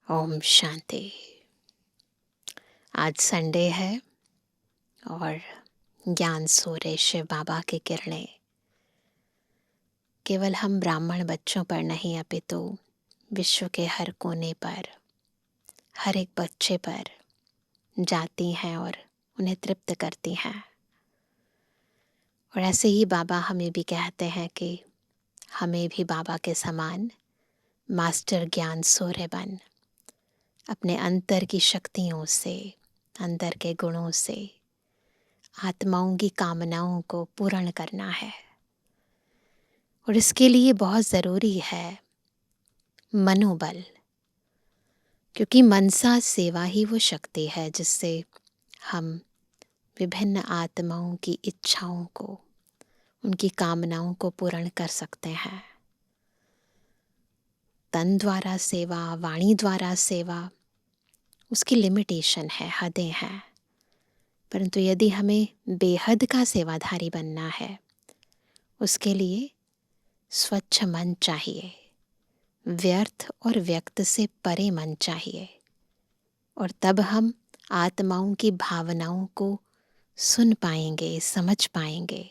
ओम शांति। आज संडे है और ज्ञान सूर्य शिव बाबा की किरणें केवल हम ब्राह्मण बच्चों पर नहीं अपितु विश्व के हर कोने पर, हर एक बच्चे पर जाती हैं और उन्हें तृप्त करती हैं। और ऐसे ही बाबा हमें भी कहते हैं कि हमें भी बाबा के समान मास्टर ज्ञान सूर्य बन अपने अंतर की शक्तियों से, अंदर के गुणों से आत्माओं की कामनाओं को पूर्ण करना है। और इसके लिए बहुत ज़रूरी है मनोबल, क्योंकि मनसा सेवा ही वो शक्ति है जिससे हम विभिन्न आत्माओं की इच्छाओं को, उनकी कामनाओं को पूर्ण कर सकते हैं। तन द्वारा सेवा, वाणी द्वारा सेवा, उसकी लिमिटेशन है, हदें हैं। परंतु यदि हमें बेहद का सेवाधारी बनना है, उसके लिए स्वच्छ मन चाहिए, व्यर्थ और व्यक्त से परे मन चाहिए। और तब हम आत्माओं की भावनाओं को सुन पाएंगे, समझ पाएंगे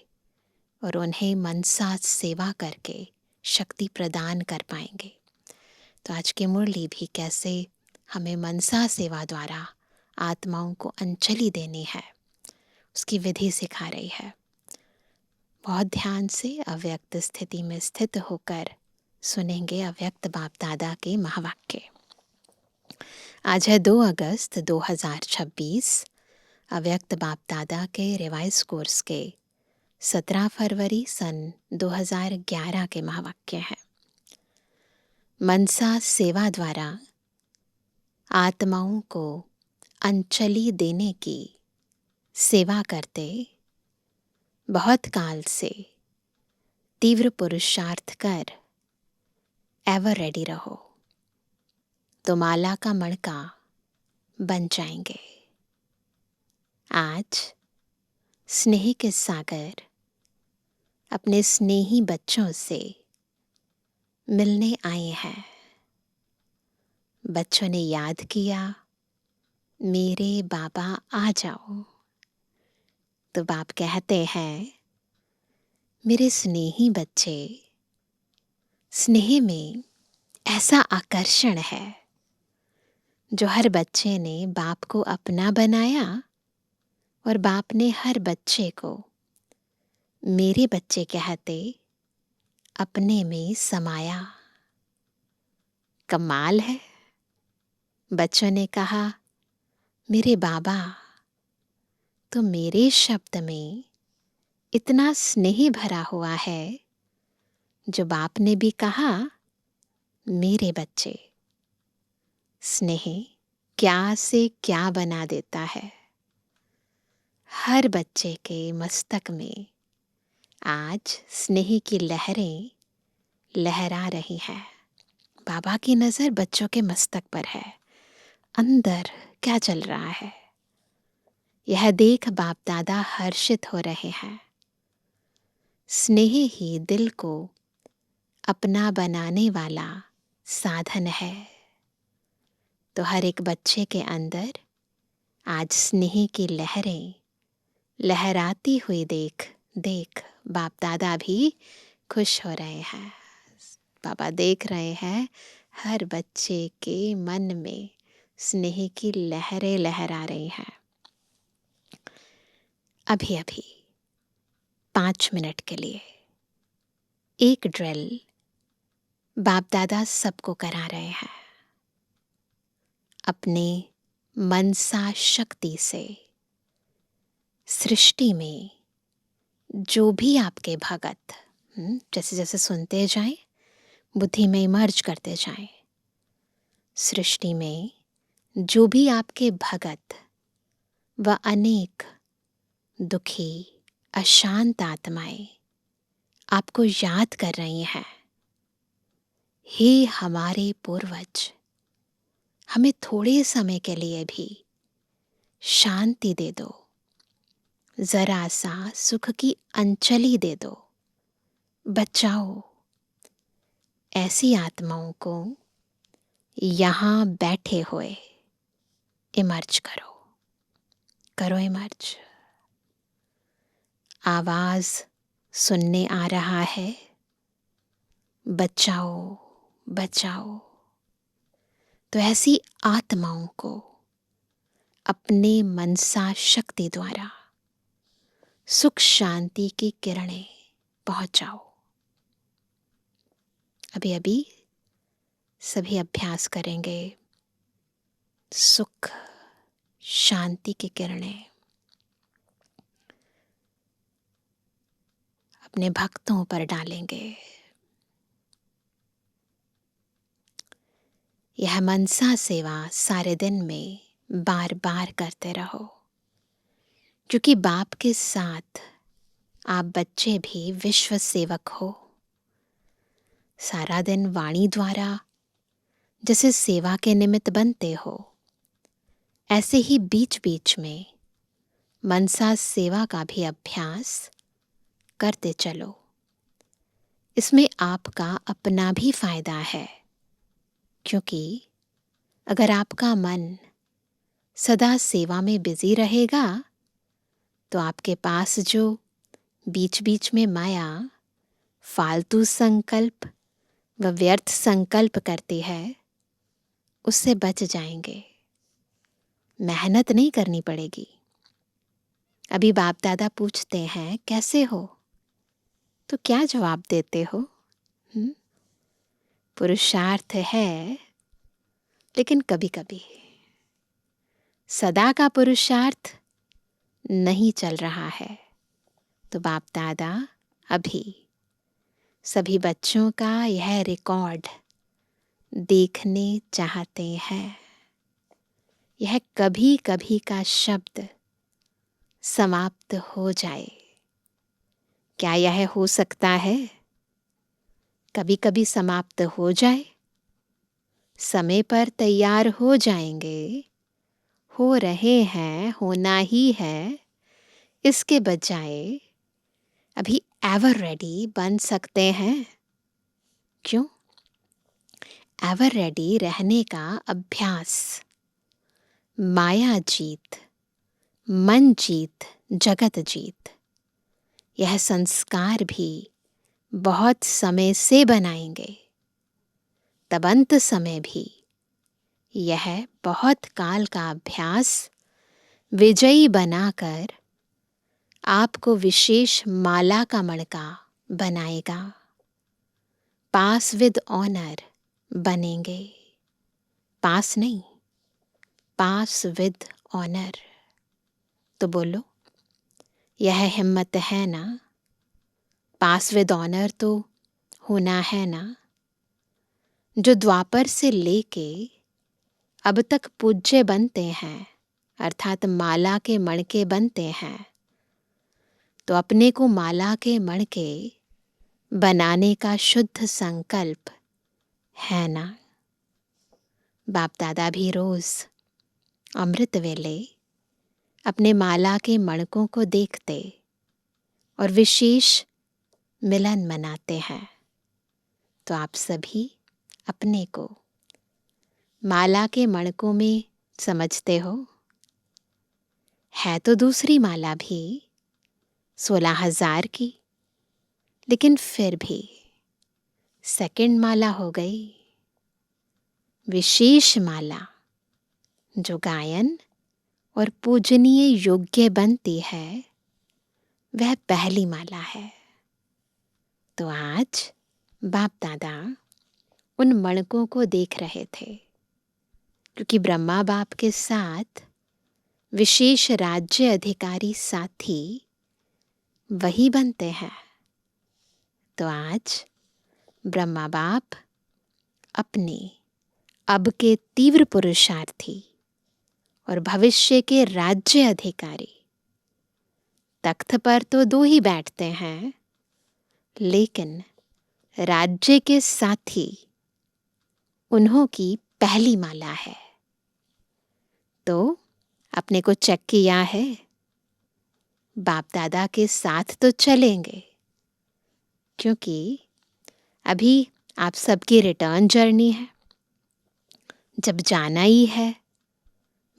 और उन्हें मनसा सेवा करके शक्ति प्रदान कर पाएंगे। तो आज की मुरली भी कैसे हमें मनसा सेवा द्वारा आत्माओं को अंजलि देनी है, उसकी विधि सिखा रही है। बहुत ध्यान से अव्यक्त स्थिति में स्थित होकर सुनेंगे अव्यक्त बाप दादा के महावाक्य। आज है 2 अगस्त 2026। अव्यक्त बाप दादा के रिवाइज कोर्स के 17 फरवरी सन 2011 के महावाक्य हैं। मनसा सेवा द्वारा आत्माओं को अंजलि देने की सेवा करते बहुत काल से तीव्र पुरुषार्थ कर एवर रेडी रहो, तो माला का मणका बन जाएंगे। आज स्नेह के सागर अपने स्नेही बच्चों से मिलने आए हैं। बच्चों ने याद किया, मेरे बाबा आ जाओ। तो बाप कहते हैं, मेरे स्नेही बच्चे, स्नेह में ऐसा आकर्षण है जो हर बच्चे ने बाप को अपना बनाया और बाप ने हर बच्चे को मेरे बच्चे कहते अपने में समाया। कमाल है। बच्चों ने कहा, मेरे बाबा, तो मेरे शब्द में इतना स्नेह भरा हुआ है जो बाप ने भी कहा, मेरे बच्चे। स्नेह क्या से क्या बना देता है। हर बच्चे के मस्तक में आज स्नेह की लहरें लहरा रही हैं। बाबा की नजर बच्चों के मस्तक पर है। अंदर क्या चल रहा है, यह देख बाप दादा हर्षित हो रहे हैं। स्नेह ही दिल को अपना बनाने वाला साधन है। तो हर एक बच्चे के अंदर आज स्नेह की लहरें लहराती हुई देख बाप दादा भी खुश हो रहे हैं। बाबा देख रहे हैं हर बच्चे के मन में स्नेह की लहरें लहरा रही हैं। अभी अभी 5 मिनट के लिए एक ड्रिल बाप दादा सबको करा रहे हैं। अपने मनसा शक्ति से सृष्टि में जो भी आपके भगत जैसे जैसे सुनते जाएं, बुद्धि में इमर्ज करते जाएं, सृष्टि में जो भी आपके भगत व अनेक दुखी अशांत आत्माएं आपको याद कर रही हैं, हे हमारे पूर्वज, हमें थोड़े समय के लिए भी शांति दे दो, जरा सा सुख की अंजलि दे दो, बचाओ। ऐसी आत्माओं को यहाँ बैठे हुए इमर्ज करो, करो इमर्ज। आवाज सुनने आ रहा है, बचाओ बचाओ। तो ऐसी आत्माओं को अपने मनसा शक्ति द्वारा सुख शांति की किरणें पहुंचाओ। अभी अभी सभी अभ्यास करेंगे। सुख शांति की किरणें अपने भक्तों पर डालेंगे। यह मनसा सेवा सारे दिन में बार बार करते रहो, क्योंकि बाप के साथ आप बच्चे भी विश्व सेवक हो। सारा दिन वाणी द्वारा जैसे सेवा के निमित्त बनते हो, ऐसे ही बीच बीच में मनसा सेवा का भी अभ्यास करते चलो। इसमें आपका अपना भी फायदा है, क्योंकि अगर आपका मन सदा सेवा में बिजी रहेगा तो आपके पास जो बीच बीच में माया फालतू संकल्प व व्यर्थ संकल्प करती है, उससे बच जाएंगे। मेहनत नहीं करनी पड़ेगी। अभी बाप दादा पूछते हैं कैसे हो, तो क्या जवाब देते हो? पुरुषार्थ है, लेकिन कभी कभी सदा का पुरुषार्थ नहीं चल रहा है। तो बाप दादा अभी सभी बच्चों का यह रिकॉर्ड देखने चाहते हैं। यह कभी कभी का शब्द समाप्त हो जाए, क्या यह हो सकता है? कभी कभी समाप्त हो जाए, समय पर तैयार हो जाएंगे, हो रहे हैं, होना ही है। इसके बजाय अभी एवर रेडी बन सकते हैं। क्यों? एवर रेडी रहने का अभ्यास माया जीत, मन जीत, जगत जीत, यह संस्कार भी बहुत समय से बनाएंगे। तब अंत समय भी यह बहुत काल का अभ्यास विजयी बनाकर आपको विशेष माला का मणका बनाएगा। पास विद ऑनर बनेंगे। पास नहीं, पास विद ऑनर। तो बोलो, यह हिम्मत है ना? पास विद ऑनर तो होना है ना? जो द्वापर से लेके अब तक पूज्य बनते हैं, अर्थात माला के मणके बनते हैं, तो अपने को माला के मणके बनाने का शुद्ध संकल्प है ना? बाप दादा भी रोज अमृत वेले अपने माला के मणकों को देखते और विशेष मिलन मनाते हैं। तो आप सभी अपने को माला के मणकों में समझते हो? है तो दूसरी माला भी 16,000 की, लेकिन फिर भी सेकंड माला हो गई। विशेष माला जो गायन और पूजनीय योग्य बनती है, वह पहली माला है। तो आज बाप दादा उन मणकों को देख रहे थे, क्योंकि ब्रह्मा बाप के साथ विशेष राज्य अधिकारी साथी वही बनते हैं। तो आज ब्रह्मा बाप अपने अब के तीव्र पुरुषार्थी और भविष्य के राज्य अधिकारी, तख्त पर तो दो ही बैठते हैं, लेकिन राज्य के साथी उन्हों की पहली माला है। तो अपने को चेक किया है? बाप दादा के साथ तो चलेंगे, क्योंकि अभी आप सबकी रिटर्न जर्नी है। जब जाना ही है,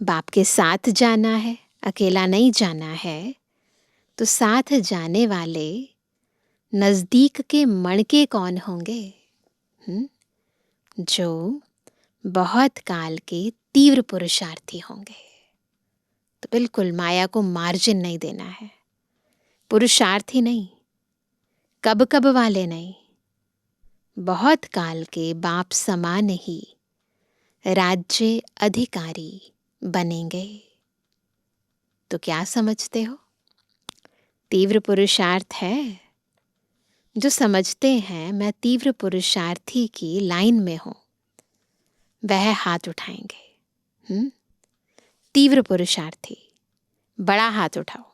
बाप के साथ जाना है, अकेला नहीं जाना है, तो साथ जाने वाले नज़दीक के मणके कौन होंगे? जो बहुत काल के तीव्र पुरुषार्थी होंगे। तो बिल्कुल माया को मार्जिन नहीं देना है। पुरुषार्थी नहीं, कब कब वाले नहीं, बहुत काल के बाप समान ही राज्य अधिकारी बनेंगे। तो क्या समझते हो? तीव्र पुरुषार्थ है? जो समझते हैं मैं तीव्र पुरुषार्थी की लाइन में हूं, वह हाथ उठाएंगे। तीव्र पुरुषार्थी, बड़ा हाथ उठाओ।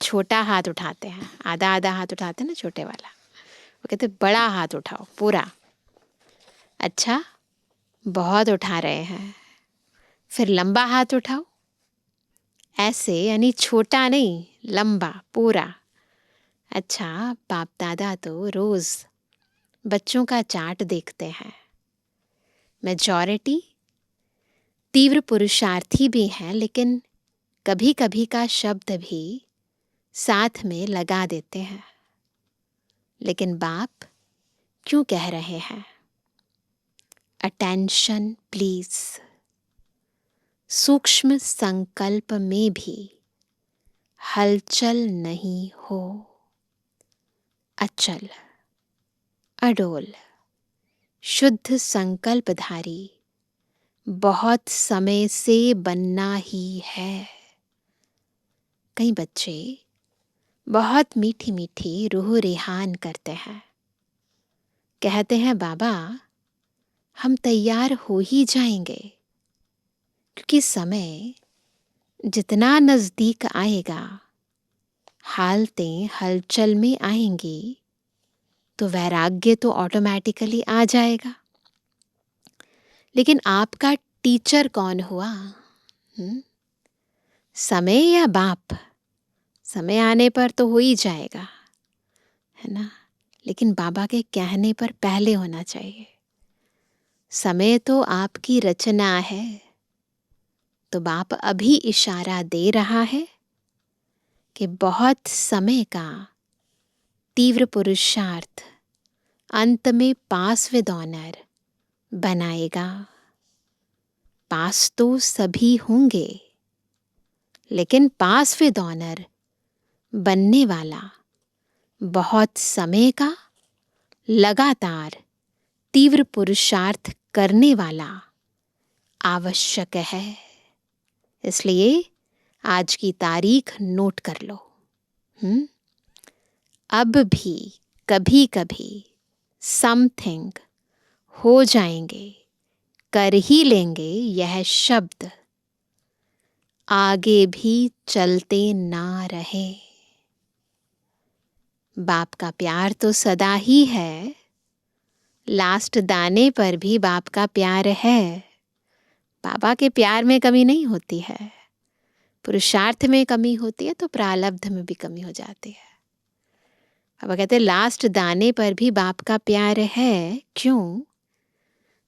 छोटा हाथ उठाते हैं, आधा आधा हाथ उठाते हैं ना, छोटे वाला। वो कहते बड़ा हाथ उठाओ पूरा। अच्छा, बहुत उठा रहे हैं, फिर लंबा हाथ उठाओ। ऐसे, यानी छोटा नहीं, लंबा पूरा। अच्छा, बाप दादा तो रोज बच्चों का चार्ट देखते हैं। मेजॉरिटी तीव्र पुरुषार्थी भी हैं, लेकिन कभी कभी का शब्द भी साथ में लगा देते हैं। लेकिन बाप क्यों कह रहे हैं अटेंशन प्लीज? सूक्ष्म संकल्प में भी हलचल नहीं हो। अचल, अडोल, शुद्ध संकल्पधारी बहुत समय से बनना ही है। कई बच्चे बहुत मीठी मीठी रूह रेहान करते हैं, कहते हैं बाबा हम तैयार हो ही जाएंगे, क्योंकि समय जितना नजदीक आएगा, हालतें हलचल में आएंगी, तो वैराग्य तो ऑटोमेटिकली आ जाएगा। लेकिन आपका टीचर कौन हुआ? समय या बाप? समय आने पर तो हो ही जाएगा, है ना, लेकिन बाबा के कहने पर पहले होना चाहिए। समय तो आपकी रचना है, तो बाप अभी इशारा दे रहा है कि बहुत समय का तीव्र पुरुषार्थ अंत में पास विद ऑनर बनाएगा। पास तो सभी होंगे, लेकिन पास विद ऑनर बनने वाला बहुत समय का लगातार तीव्र पुरुषार्थ करने वाला आवश्यक है। इसलिए आज की तारीख नोट कर लो। अब भी कभी कभी समथिंग हो जाएंगे, कर ही लेंगे यह शब्द आगे भी चलते ना रहे। बाप का प्यार तो सदा ही है, लास्ट दाने पर भी बाप का प्यार है। बाबा के प्यार में कमी नहीं होती है, पुरुषार्थ में कमी होती है तो प्रारब्ध में भी कमी हो जाती है। बाबा कहते लास्ट दाने पर भी बाप का प्यार है। क्यों?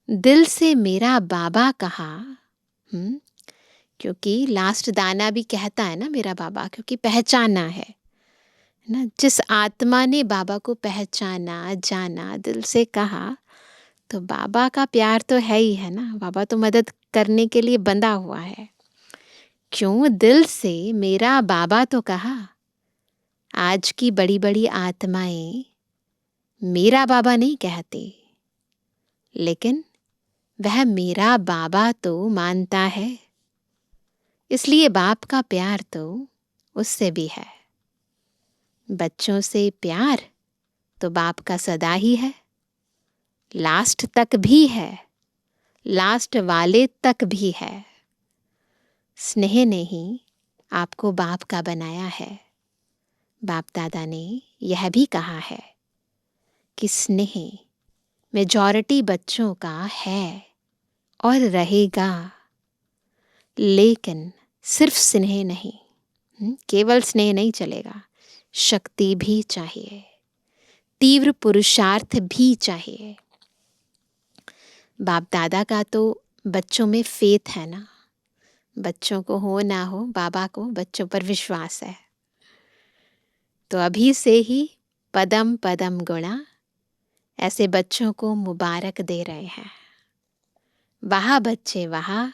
दिल से मेरा बाबा कहा। क्योंकि लास्ट दाना भी कहता है ना मेरा बाबा, क्योंकि पहचाना है ना। जिस आत्मा ने बाबा को पहचाना, जाना, दिल से कहा, तो बाबा का प्यार तो है ही है ना। बाबा तो मदद करने के लिए बंधा हुआ है। क्यों? दिल से मेरा बाबा तो कहा। आज की बड़ी बड़ी आत्माएं मेरा बाबा नहीं कहती, लेकिन वह मेरा बाबा तो मानता है। इसलिए बाप का प्यार तो उससे भी है। बच्चों से प्यार तो बाप का सदा ही है, लास्ट तक भी है, लास्ट वाले तक भी है। स्नेह ने ही आपको बाप का बनाया है। बाप दादा ने यह भी कहा है कि स्नेह मेजॉरिटी बच्चों का है और रहेगा, लेकिन सिर्फ स्नेह नहीं, केवल स्नेह नहीं चलेगा, शक्ति भी चाहिए, तीव्र पुरुषार्थ भी चाहिए। बाप दादा का तो बच्चों में फेथ है ना, बच्चों को हो ना हो, बाबा को बच्चों पर विश्वास है। तो अभी से ही पदम पदम गुणा ऐसे बच्चों को मुबारक दे रहे हैं। वाह बच्चे वाह,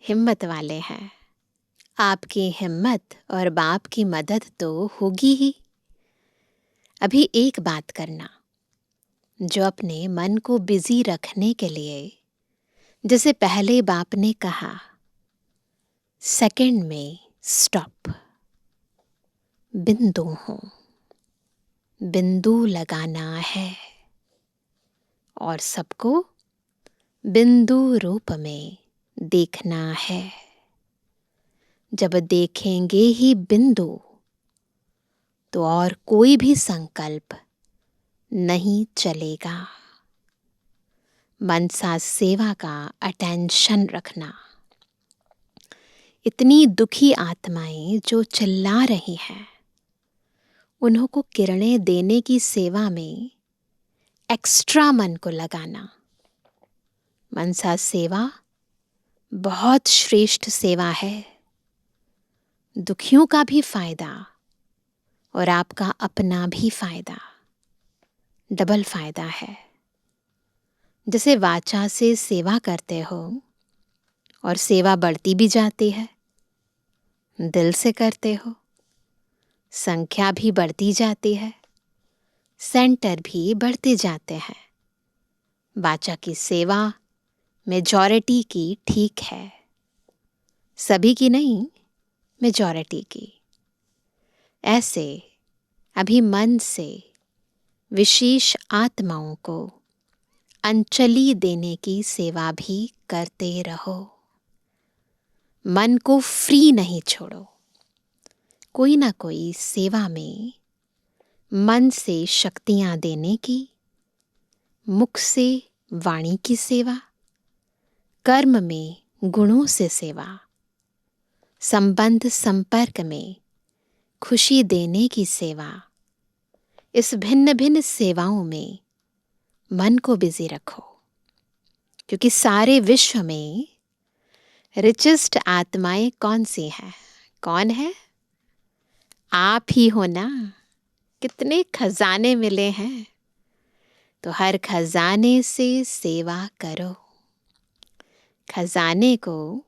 हिम्मत वाले हैं। आपकी हिम्मत और बाप की मदद तो होगी ही। अभी एक बात करना, जो अपने मन को बिजी रखने के लिए, जैसे पहले बाप ने कहा, सेकंड में स्टॉप, बिंदु हो, बिंदु लगाना है और सबको बिंदु रूप में देखना है। जब देखेंगे ही बिंदु, तो और कोई भी संकल्प नहीं चलेगा। मनसा सेवा का अटेंशन रखना। इतनी दुखी आत्माएं जो चिल्ला रही हैं, उन्हों को किरणें देने की सेवा में एक्स्ट्रा मन को लगाना। मनसा सेवा बहुत श्रेष्ठ सेवा है। दुखियों का भी फायदा और आपका अपना भी फायदा, डबल फायदा है। जैसे वाचा से सेवा करते हो और सेवा बढ़ती भी जाती है, दिल से करते हो, संख्या भी बढ़ती जाती है, सेंटर भी बढ़ते जाते हैं। वाचा की सेवा मेजॉरिटी की ठीक है, सभी की नहीं, मेजॉरिटी की। ऐसे अभी मन से विशेष आत्माओं को अंजलि देने की सेवा भी करते रहो। मन को फ्री नहीं छोड़ो। कोई ना कोई सेवा में मन से शक्तियां देने की, मुख से वाणी की सेवा, कर्म में गुणों से सेवा, संबंध संपर्क में खुशी देने की सेवा, इस भिन्न भिन्न सेवाओं में मन को बिजी रखो। क्योंकि सारे विश्व में रिचेस्ट आत्माएं कौन सी हैं? कौन है? आप ही हो ना। कितने खजाने मिले हैं, तो हर खजाने से सेवा करो। खजाने को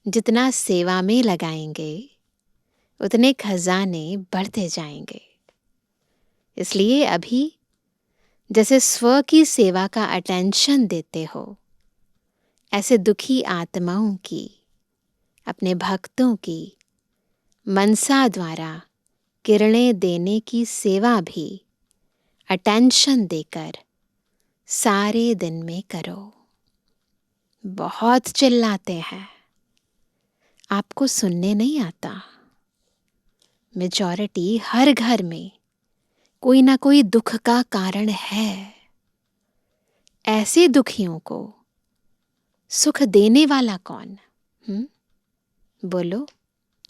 जितना सेवा में लगाएंगे, उतने खजाने बढ़ते जाएंगे। इसलिए अभी जैसे स्व की सेवा का अटेंशन देते हो, ऐसे दुखी आत्माओं की, अपने भक्तों की मनसा द्वारा किरणें देने की सेवा भी अटेंशन देकर सारे दिन में करो। बहुत चिल्लाते हैं, आपको सुनने नहीं आता। मेजॉरिटी हर घर में कोई ना कोई दुख का कारण है। ऐसे दुखियों को सुख देने वाला कौन? बोलो,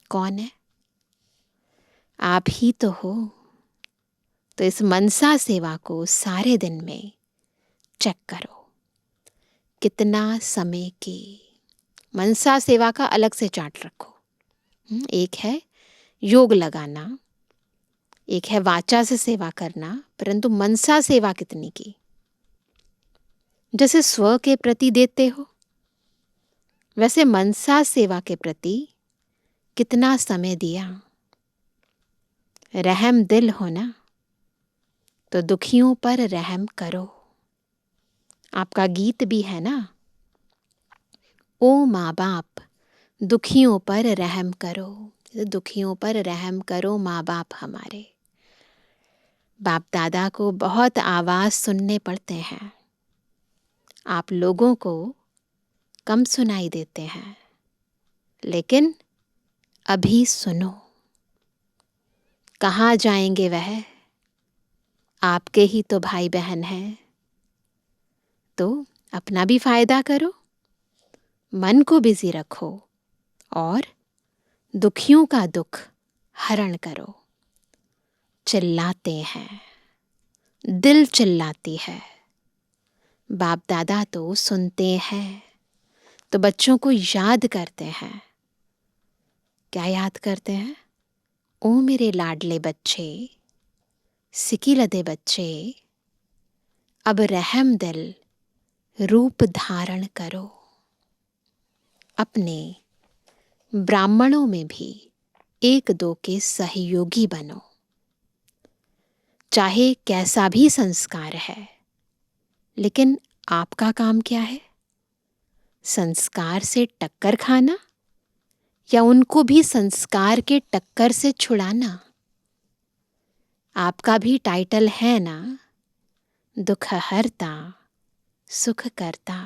कौन है? आप ही तो हो। तो इस मनसा सेवा को सारे दिन में चेक करो, कितना समय की। मनसा सेवा का अलग से चार्ट रखो। एक है योग लगाना, एक है वाचा से सेवा करना, परंतु मनसा सेवा कितनी की? जैसे स्व के प्रति देते हो, वैसे मनसा सेवा के प्रति कितना समय दिया? रहम दिल हो ना, तो दुखियों पर रहम करो। आपका गीत भी है ना, ओ माँ बाप दुखियों पर रहम करो। दुखियों पर रहम करो माँ बाप हमारे। बाप दादा को बहुत आवाज सुनने पड़ते हैं, आप लोगों को कम सुनाई देते हैं, लेकिन अभी सुनो। कहाँ जाएंगे वह? आपके ही तो भाई बहन हैं। तो अपना भी फायदा करो, मन को बिजी रखो और दुखियों का दुख हरण करो। चिल्लाते हैं, दिल चिल्लाती है, बाप दादा तो सुनते हैं, तो बच्चों को याद करते हैं। क्या याद करते हैं? ओ मेरे लाडले बच्चे, सिकिलदे बच्चे, अब रहम दिल रूप धारण करो। अपने ब्राह्मणों में भी एक दो के सहयोगी बनो। चाहे कैसा भी संस्कार है, लेकिन आपका काम क्या है? संस्कार से टक्कर खाना या उनको भी संस्कार के टक्कर से छुड़ाना? आपका भी टाइटल है ना, दुख हरता सुख करता।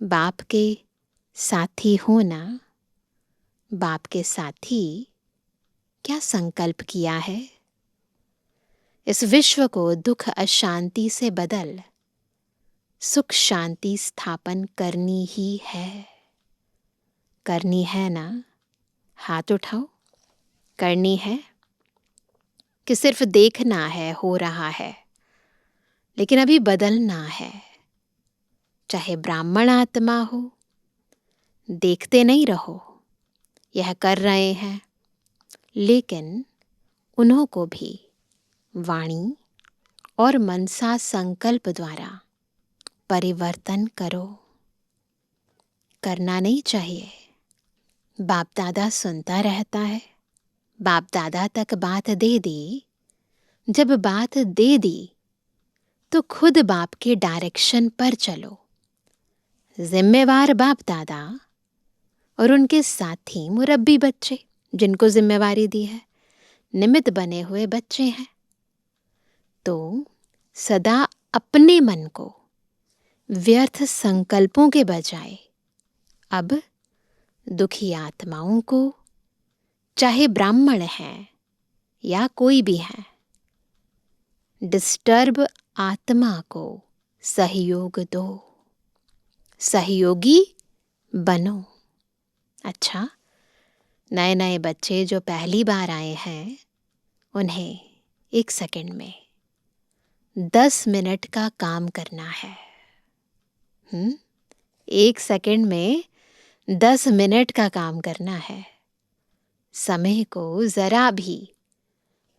बाप के साथी होना। बाप के साथी क्या संकल्प किया है? इस विश्व को दुख अशांति से बदल सुख शांति स्थापन करनी ही है। करनी है ना? हाथ उठाओ। करनी है कि सिर्फ देखना है हो रहा है, लेकिन अभी बदलना है। चाहे ब्राह्मण आत्मा हो, देखते नहीं रहो, यह कर रहे हैं, लेकिन उन्हों को भी वाणी और मनसा संकल्प द्वारा परिवर्तन करो। करना नहीं चाहिए। बाप दादा सुनता रहता है। बाप दादा तक बात दे दी। जब बात दे दी तो खुद बाप के डायरेक्शन पर चलो। जिम्मेवार बाप दादा और उनके साथी मुरब्बी बच्चे जिनको जिम्मेवारी दी है, निमित्त बने हुए बच्चे हैं। तो सदा अपने मन को व्यर्थ संकल्पों के बजाय अब दुखी आत्माओं को, चाहे ब्राह्मण हैं या कोई भी है, डिस्टर्ब आत्मा को सहयोग दो। सहयोगी बनो। अच्छा, नए नए बच्चे जो पहली बार आए हैं, उन्हें 1 सेकंड में 10 मिनट का काम करना है। 1 सेकंड में 10 मिनट का काम करना है। समय को जरा भी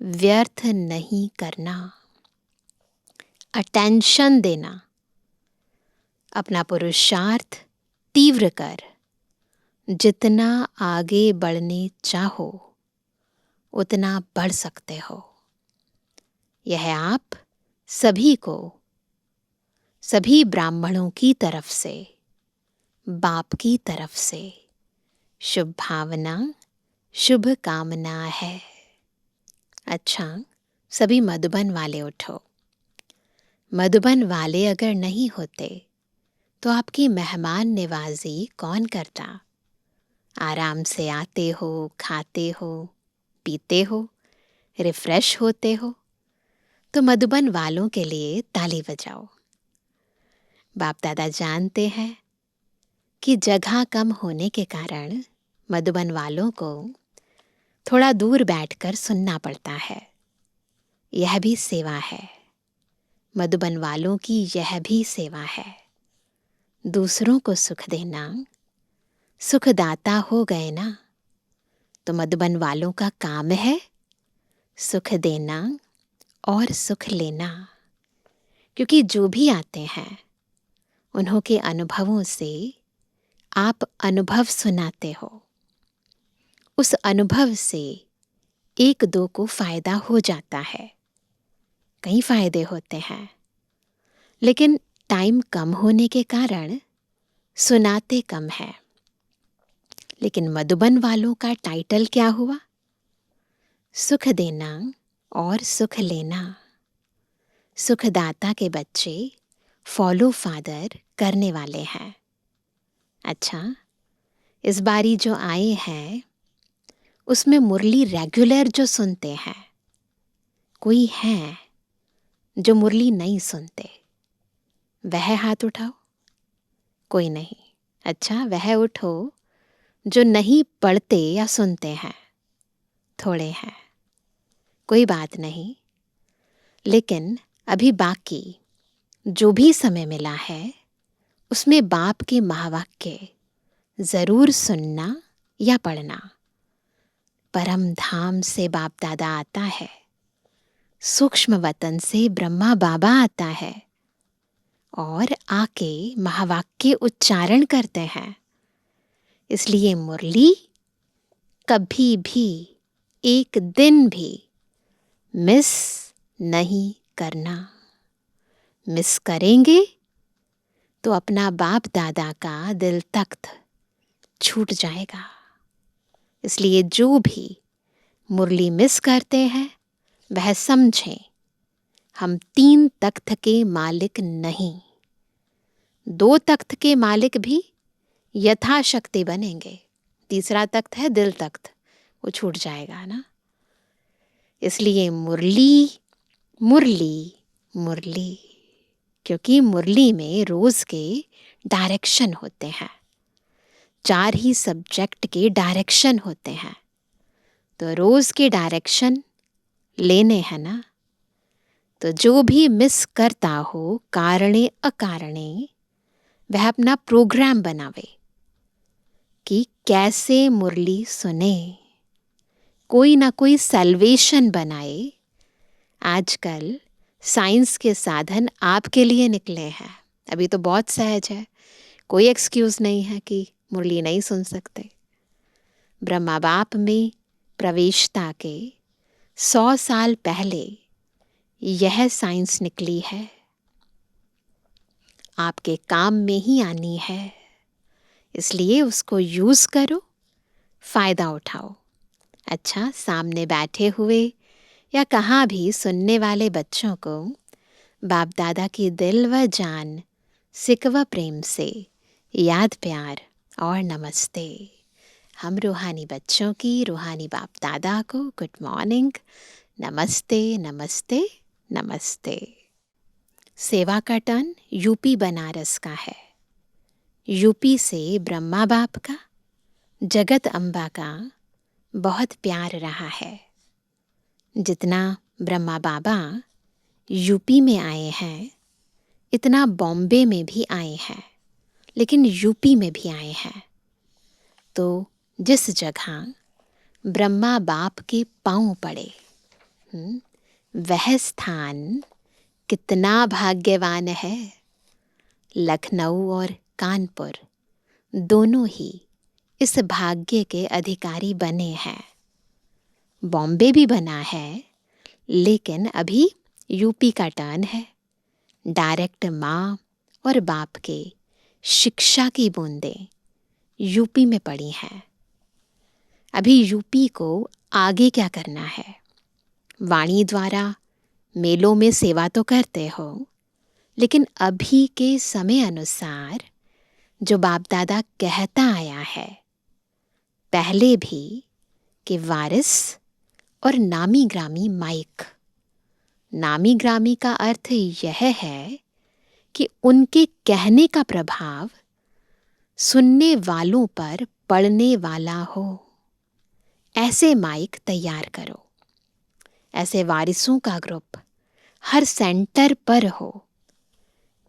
व्यर्थ नहीं करना। अटेंशन देना। अपना पुरुषार्थ तीव्र कर जितना आगे बढ़ने चाहो उतना बढ़ सकते हो। यह आप सभी को, सभी ब्राह्मणों की तरफ से, बाप की तरफ से शुभ भावना, शुभ कामना है। अच्छा, सभी मधुबन वाले उठो। मधुबन वाले अगर नहीं होते तो आपकी मेहमान नवाजी कौन करता? आराम से आते हो, खाते हो, पीते हो, रिफ्रेश होते हो, तो मधुबन वालों के लिए ताली बजाओ। बाप दादा जानते हैं कि जगह कम होने के कारण मधुबन वालों को थोड़ा दूर बैठकर सुनना पड़ता है। यह भी सेवा है। मधुबन वालों की यह भी सेवा है। दूसरों को सुख देना। सुखदाता हो गए ना, तो मधुबन वालों का काम है सुख देना और सुख लेना। क्योंकि जो भी आते हैं उन्हों के अनुभवों से आप अनुभव सुनाते हो। उस अनुभव से 1-2 को फायदा हो जाता है। कई फायदे होते हैं, लेकिन टाइम कम होने के कारण सुनाते कम है। लेकिन मधुबन वालों का टाइटल क्या हुआ? सुख देना और सुख लेना। सुखदाता के बच्चे फॉलो फादर करने वाले हैं। अच्छा, इस बारी जो आए हैं उसमें मुरली रेगुलर जो सुनते हैं, कोई है जो मुरली नहीं सुनते? वह हाथ उठाओ। कोई नहीं। अच्छा, वह उठो जो नहीं पढ़ते या सुनते हैं। थोड़े हैं, कोई बात नहीं। लेकिन अभी बाकी जो भी समय मिला है उसमें बाप के महावाक्य ज़रूर सुनना या पढ़ना। परम धाम से बाप दादा आता है, सूक्ष्म वतन से ब्रह्मा बाबा आता है और आके महावाक्य उच्चारण करते हैं। इसलिए मुरली कभी भी एक दिन भी मिस नहीं करना। मिस करेंगे तो अपना बाप दादा का दिल तख्त छूट जाएगा। इसलिए जो भी मुरली मिस करते हैं वह समझें हम 3 तख्त के मालिक नहीं, 2 तख्त के मालिक भी यथाशक्ति बनेंगे। तीसरा तख्त है दिल तख्त, वो छूट जाएगा ना। इसलिए मुरली मुरली मुरली, क्योंकि मुरली में रोज के डायरेक्शन होते हैं, 4 ही सब्जेक्ट के डायरेक्शन होते हैं। तो रोज के डायरेक्शन लेने हैं ना। तो जो भी मिस करता हो कारणे अकारणे, वह अपना प्रोग्राम बनावे कि कैसे मुरली सुने, कोई ना कोई सैल्वेशन बनाए। आजकल साइंस के साधन आपके लिए निकले हैं। अभी तो बहुत सहज है, कोई एक्सक्यूज नहीं है कि मुरली नहीं सुन सकते। ब्रह्मा बाप में प्रवेशता के 100 साल पहले यह साइंस निकली है, आपके काम में ही आनी है। इसलिए उसको यूज करो, फायदा उठाओ। अच्छा, सामने बैठे हुए या कहाँ भी सुनने वाले बच्चों को बाप दादा की दिल व जान सिकवा प्रेम से याद प्यार और नमस्ते। हम रूहानी बच्चों की रूहानी बाप दादा को गुड मॉर्निंग, नमस्ते नमस्ते नमस्ते। सेवा का टर्न यूपी बनारस का है। यूपी से ब्रह्मा बाप का, जगत अम्बा का बहुत प्यार रहा है। जितना ब्रह्मा बाबा यूपी में आए हैं, इतना बॉम्बे में भी आए हैं, लेकिन यूपी में भी आए हैं। तो जिस जगह ब्रह्मा बाप के पांव पड़े, वह स्थान कितना भाग्यवान है। लखनऊ और कानपुर दोनों ही इस भाग्य के अधिकारी बने हैं। बॉम्बे भी बना है, लेकिन अभी यूपी का टर्न है। डायरेक्ट माँ और बाप के शिक्षा की बूंदें यूपी में पड़ी हैं। अभी यूपी को आगे क्या करना है? वाणी द्वारा मेलों में सेवा तो करते हो, लेकिन अभी के समय अनुसार जो बाप दादा कहता आया है पहले भी, कि वारिस और नामी ग्रामी माइक। नामी ग्रामी का अर्थ यह है कि उनके कहने का प्रभाव सुनने वालों पर पड़ने वाला हो। ऐसे माइक तैयार करो, ऐसे वारिसों का ग्रुप हर सेंटर पर हो।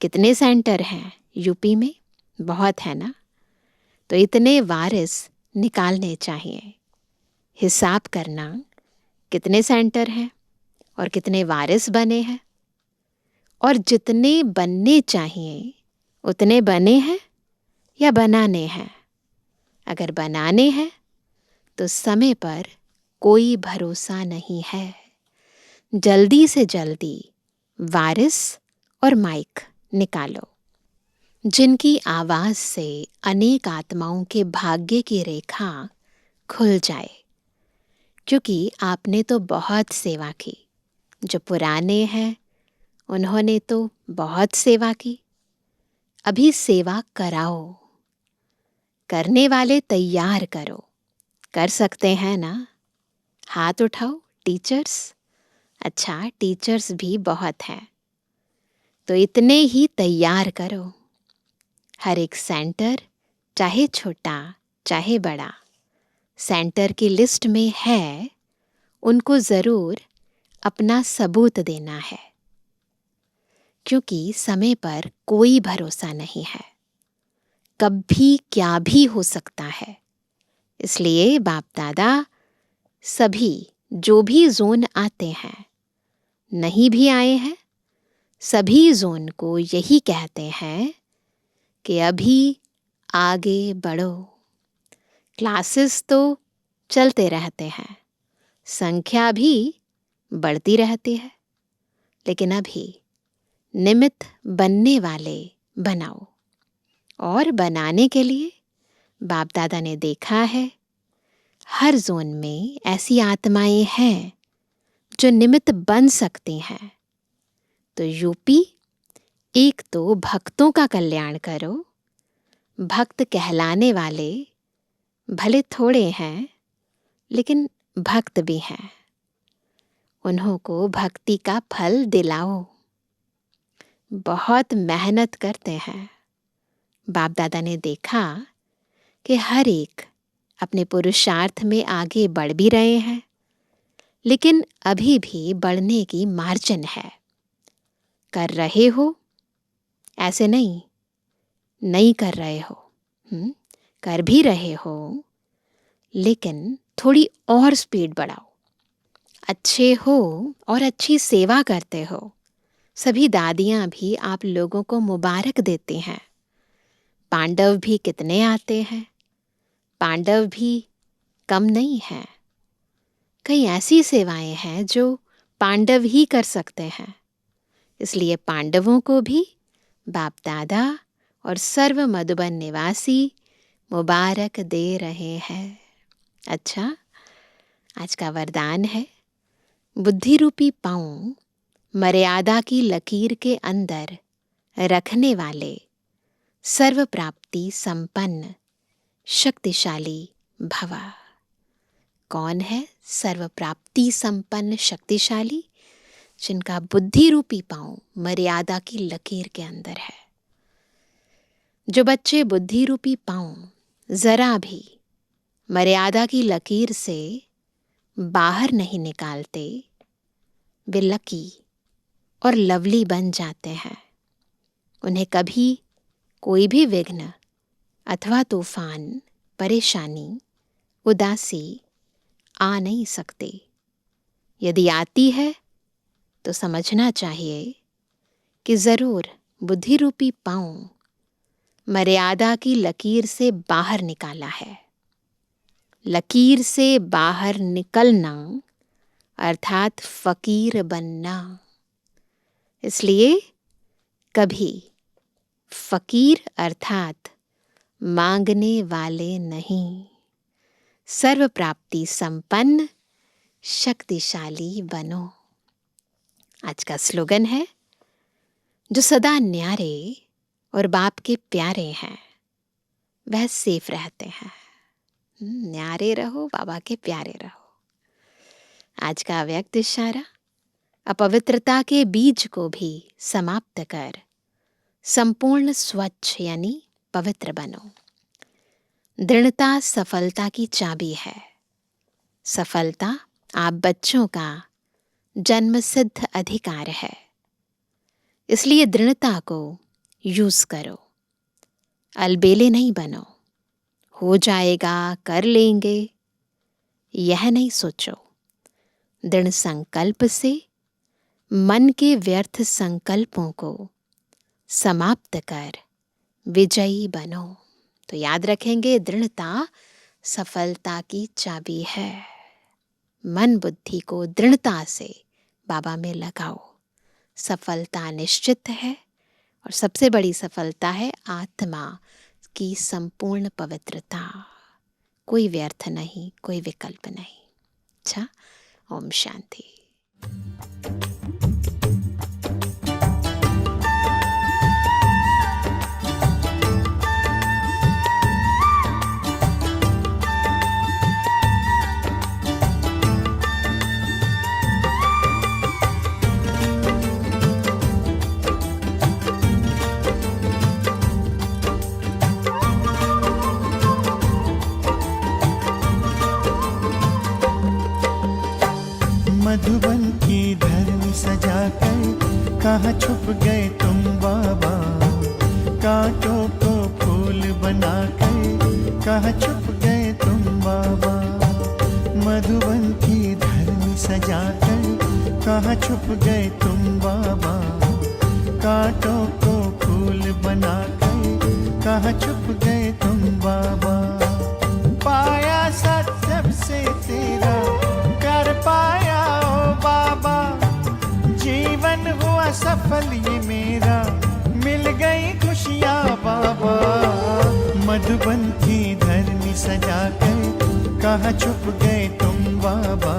कितने सेंटर हैं यूपी में? बहुत है ना। तो इतने वारिस निकालने चाहिए। हिसाब करना कितने सेंटर हैं और कितने वारिस बने हैं, और जितने बनने चाहिए उतने बने हैं या बनाने हैं। अगर बनाने हैं तो समय पर कोई भरोसा नहीं है। जल्दी से जल्दी वारिस और माइक निकालो, जिनकी आवाज से अनेक आत्माओं के भाग्य की रेखा खुल जाए। क्योंकि आपने तो बहुत सेवा की, जो पुराने हैं उन्होंने तो बहुत सेवा की। अभी सेवा कराओ, करने वाले तैयार करो। कर सकते हैं ना? हाथ उठाओ टीचर्स। अच्छा, टीचर्स भी बहुत हैं, तो इतने ही तैयार करो। हर एक सेंटर, चाहे छोटा चाहे बड़ा, सेंटर की लिस्ट में है, उनको ज़रूर अपना सबूत देना है। क्योंकि समय पर कोई भरोसा नहीं है। कभी क्या भी हो सकता है। इसलिए बाप दादा सभी जो भी जोन आते हैं, नहीं भी आए हैं, सभी जोन को यही कहते हैं कि अभी आगे बढ़ो। क्लासेस तो चलते रहते हैं, संख्या भी बढ़ती रहती है, लेकिन अभी निमित्त बनने वाले बनाओ। और बनाने के लिए बाप दादा ने देखा है हर जोन में ऐसी आत्माएं हैं जो निमित्त बन सकती हैं। तो यूपी, एक तो भक्तों का कल्याण करो। भक्त कहलाने वाले भले थोड़े हैं, लेकिन भक्त भी हैं। उन्हों को भक्ति का फल दिलाओ। बहुत मेहनत करते हैं। बाप दादा ने देखा कि हर एक अपने पुरुषार्थ में आगे बढ़ भी रहे हैं, लेकिन अभी भी बढ़ने की मार्जिन है। कर रहे हो, ऐसे नहीं कर रहे हो, कर भी रहे हो, लेकिन थोड़ी और स्पीड बढ़ाओ। अच्छे हो और अच्छी सेवा करते हो। सभी दादियां भी आप लोगों को मुबारक देती हैं। पांडव भी कितने आते हैं, पांडव भी कम नहीं हैं। कई ऐसी सेवाएं हैं जो पांडव ही कर सकते हैं। इसलिए पांडवों को भी बाप दादा और सर्व मधुबन निवासी मुबारक दे रहे हैं। अच्छा, आज का वरदान है, बुद्धि रूपी पाँव मर्यादा की लकीर के अंदर रखने वाले सर्व प्राप्ति संपन्न शक्तिशाली भवा। कौन है सर्व प्राप्ति संपन्न शक्तिशाली? जिनका बुद्धि रूपी पाँव मर्यादा की लकीर के अंदर है। जो बच्चे बुद्धि रूपी पाँव जरा भी मर्यादा की लकीर से बाहर नहीं निकालते, वे लकी और लवली बन जाते हैं। उन्हें कभी कोई भी विघ्न अथवा तूफान, परेशानी, उदासी आ नहीं सकती। यदि आती है तो समझना चाहिए कि जरूर बुद्धि रूपी पाँव मर्यादा की लकीर से बाहर निकाला है। लकीर से बाहर निकलना अर्थात फकीर बनना। इसलिए कभी फकीर अर्थात मांगने वाले नहीं, सर्व प्राप्ति संपन्न शक्तिशाली बनो। आज का स्लोगन है, जो सदा न्यारे और बाप के प्यारे हैं वह सेफ रहते हैं। न्यारे रहो, बाबा के प्यारे रहो। आज का अव्यक्त इशारा, अपवित्रता के बीज को भी समाप्त कर संपूर्ण स्वच्छ यानी पवित्र बनो। दृढ़ता सफलता की चाबी है। सफलता आप बच्चों का जन्मसिद्ध अधिकार है। इसलिए दृढ़ता को यूज करो। अलबेले नहीं बनो। हो जाएगा, कर लेंगे, यह नहीं सोचो। दृढ़ संकल्प से मन के व्यर्थ संकल्पों को समाप्त कर विजयी बनो। तो याद रखेंगे, दृढ़ता सफलता की चाबी है। मन बुद्धि को दृढ़ता से बाबा में लगाओ। सफलता निश्चित है, और सबसे बड़ी सफलता है आत्मा की संपूर्ण पवित्रता। कोई व्यर्थ नहीं, कोई विकल्प नहीं। अच्छा, ओम शांति। मधुबन की धरनी सजाकर कहाँ छुप गए तुम बाबा। कांटों को फूल बना कहाँ छुप गए तुम बाबा। मधुबन की धरनी सजाकर कहाँ छुप गए तुम बाबा। कांटों को फूल बनाकर कहाँ छुप गए तुम बाबा। पाया सत्सब से तेरा कर पाया ओ बाबा। जीवन हुआ सफल ये मेरा, मिल गई खुशियाँ बाबा। मधुबन की धरनी सजाकर कहाँ छुप गए तुम बाबा।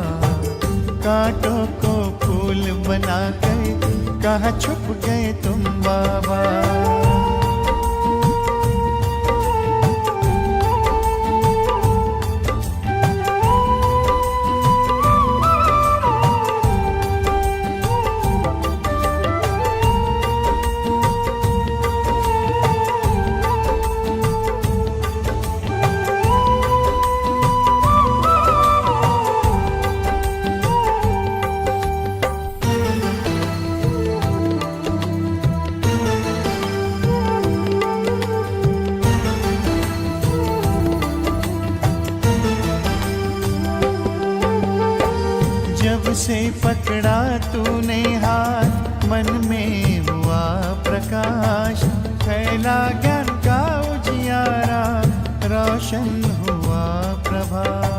कांटों को फूल बनाकर कहाँ छुप गए तुम बाबा। जब से पकड़ा तूने हाथ, मन में हुआ प्रकाश। फैला ज्ञान का उजियारा, रोशन हुआ प्रभात।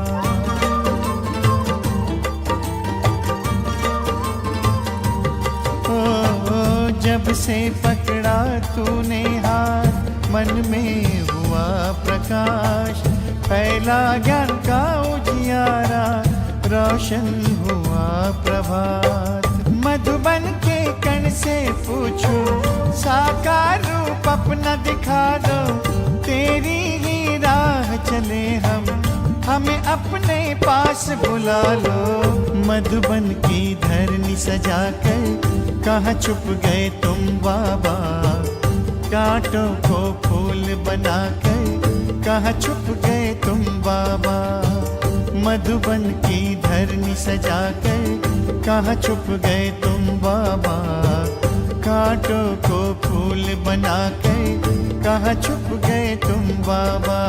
ओ, जब से पकड़ा तूने हाथ, मन में हुआ प्रकाश। फैला ज्ञान का उजियारा, रोशन हुआ प्रभात। मधुबन के कण से पूछो, साकार रूप अपना दिखा दो। तेरी ही राह चले हम, हमें अपने पास बुला लो। मधुबन की धरनी सजाकर कहाँ छुप गए तुम बाबा। कांटों को फूल बनाकर कहाँ छुप गए तुम बाबा। मधुबन की धरनी सजाकर कहाँ छुप गए तुम बाबा। कांटों को फूल बनाकर कहाँ छुप गए तुम बाबा।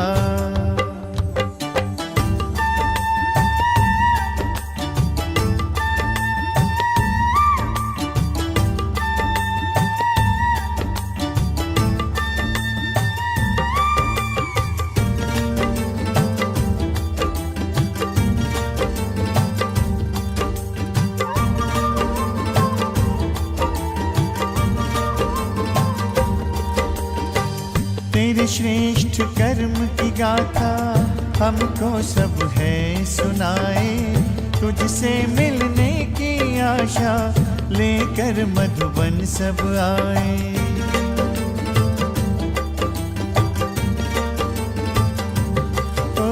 तेरे श्रेष्ठ कर्म की गाथा हमको सब है सुनाए। तुझसे मिलने की आशा लेकर मधुबन सब आए। ओ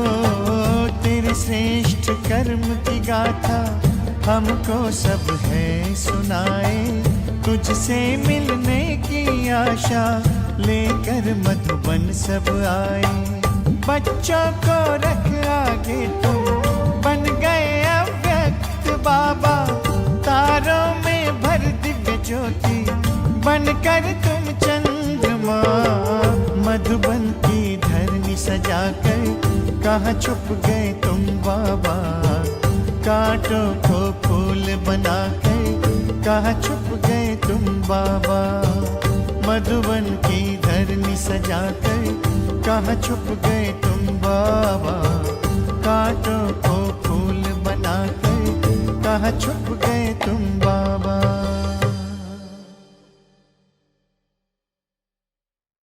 तेरे श्रेष्ठ कर्म की गाथा हमको सब है सुनाए। तुझसे मिलने की आशा लेकर मधुबन सब आए। बच्चों को रख आगे तुम, बन गए अव्यक्त बाबा। तारों में भर दिव्य ज्योति, बनकर तुम चंद्रमा। मधुबन की धरनी सजाकर कहाँ छुप गए तुम बाबा। कांटों को फूल बनाकर कहाँ छुप गए तुम बाबा। मधुबन की धरनी सजाकर कहाँ छुप गए तुम बाबा। कांटों को फूल बनाकर कहाँ छुप गए तुम बाबा।